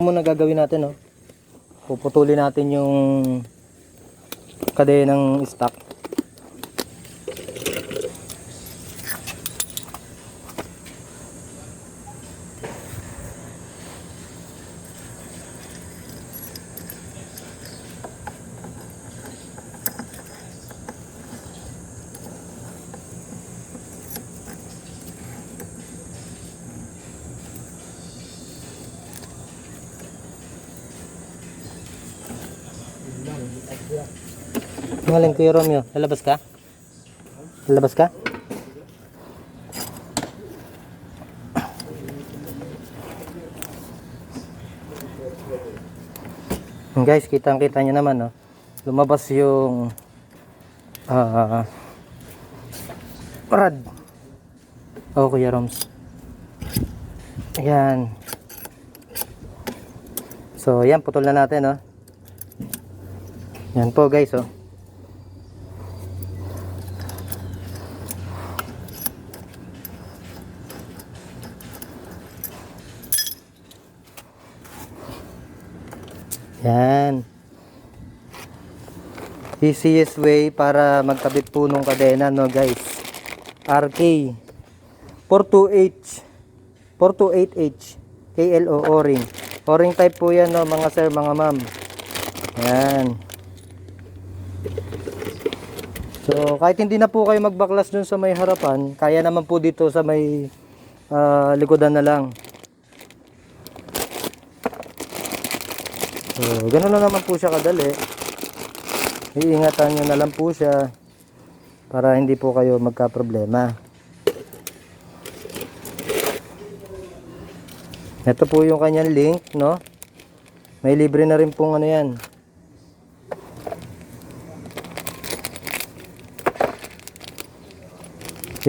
muna gagawin natin, no? Puputulin natin yung kadenang stock. Ngaling Kuya Romeo, lalabas ka? Lalabas ka? Guys, kitang-kita nyo naman, no? Lumabas yung rad. Oh, Kuya Roms. Ayan. So, yan, putol na natin, no? Yan po, guys, oh. Yan. Easiest way para magkabit po nung kadena, no, guys. RK 428H KLO O-ring. O-ring type po yan, no, mga sir, mga ma'am. Yan. So, kahit hindi na po kayo magbaklas dun sa may harapan, kaya naman po dito sa may likodan na lang. So, gano'n na naman po siya kadali. Iingatan nyo na lang po siya para hindi po kayo magka-problema. Ito po yung kanyang link, no? May libre na rin pong ano yan.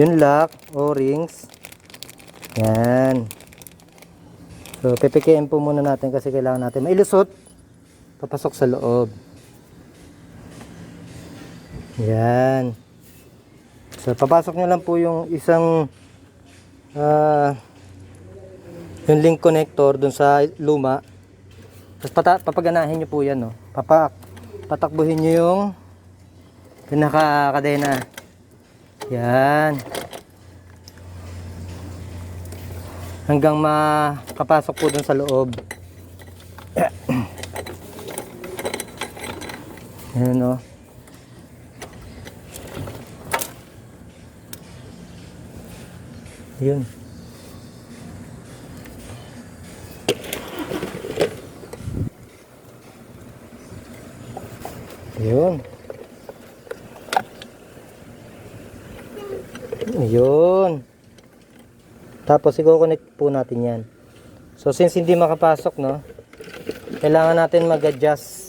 Yung lock, O-rings. Yan. So, PPKM po muna natin kasi kailangan natin mailusot. Papasok sa loob. Yan. So, papasok nyo lang po yung isang yung link connector dun sa luma. Tapos papaganahin nyo po yan, no? Patakbuhin nyo yung pinaka-kadena. Yan. Hanggang makapasok po dun sa loob. Ayan, no? Yun. Yun. Yun. Tapos i-connect po natin yan. So since hindi makapasok, no, kailangan natin mag-adjust